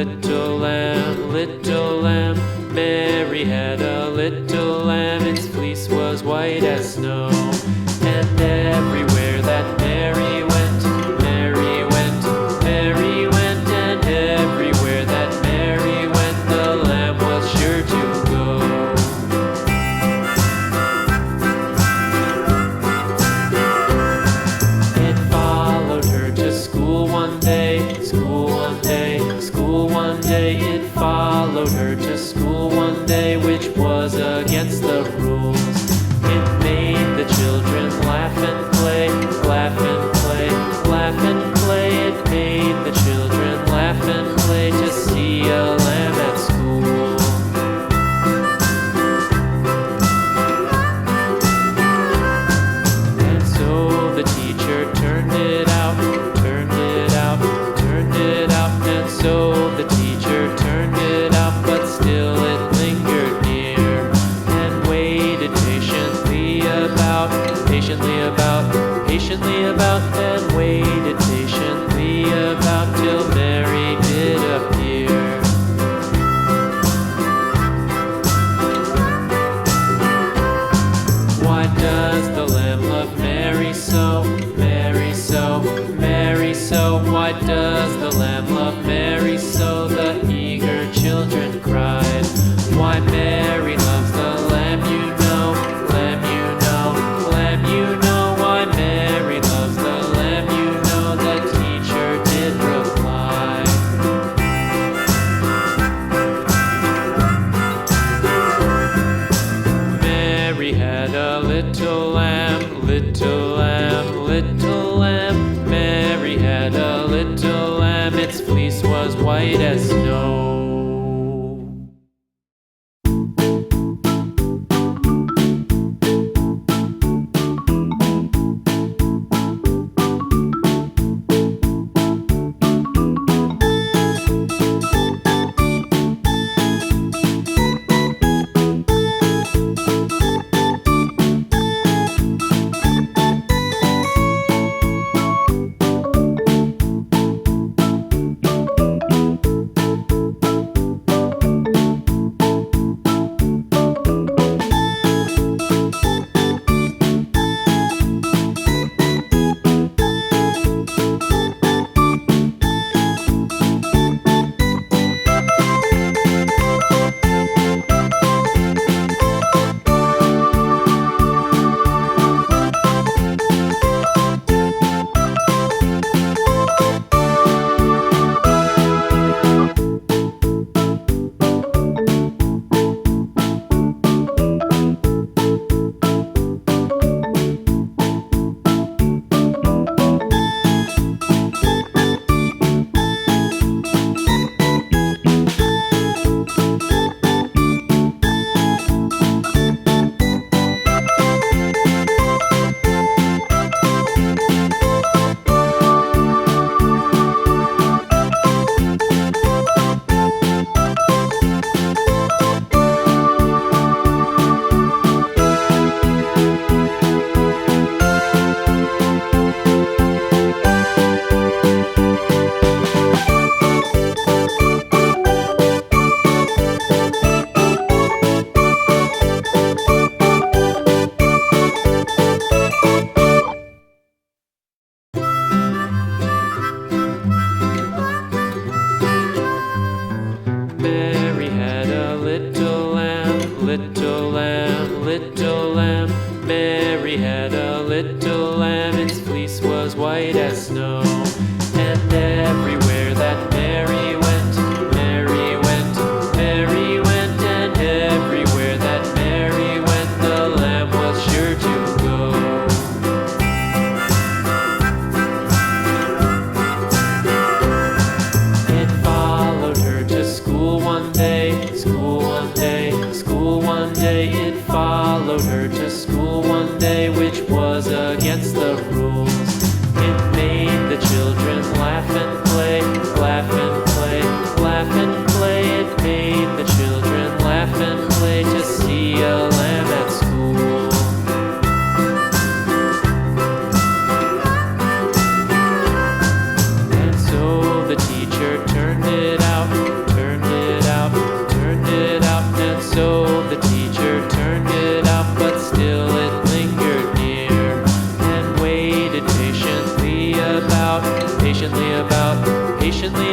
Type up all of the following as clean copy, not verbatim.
little lamb. Mary had a little lamb, its fleece was white as snow. And everywhere that Mary went, Mary went, Mary went. And everywhere that Mary went, the lamb was sure to go. It followed her to school one day, school one day, school one day. It followed her to school one day, which was against the rules. It made the children laugh and play, laugh and play, laugh and play. It made the children laugh and play to see a lamb at school. And so the teacher turned it out, turned it out, turned it out. And so the teacher turned it out, but still it lingered near and waited patiently about, and waited patiently about till Mary did appear. Why does the lamb love Mary so, Mary so, Mary so? Why does the lamb love Mary so? The eager children cried. Why Mary loves the lamb, you know, lamb, you know, lamb, you know. Why Mary loves the lamb, you know, the teacher did reply. Mary had a little lamb, little lamb, little lamb. Mary had a little lamb, its fleece was white as snow. Mary had a little lamb, little lamb, little lamb. Mary had a little lamb, its fleece was white as snow. And everywhere that Mary went, Mary went, Mary went. And everywhere that Mary went, the lamb was sure to go. It followed her to school one day, school one day, school one day. It followed her to school one day, which was against the rules. It made the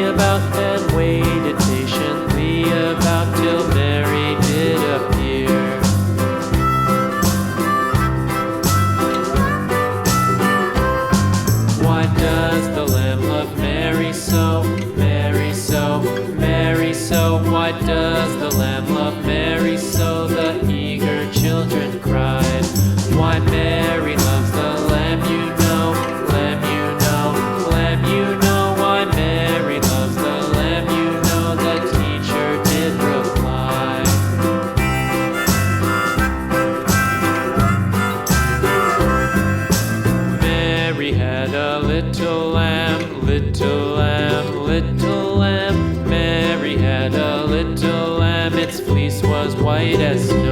about and waited patiently about till Mary did appear. Why does the lamb love Mary so, Mary so, Mary so? Why does the lamb love Mary so? The eager children cried. Why Mary loves the lamb, you know, lamb, you know, lamb, you know. Why Mary loves the lamb, you know, the teacher did reply. Mary had a little lamb, little lamb, little lamb. Mary had a little lamb, its fleece was white as snow.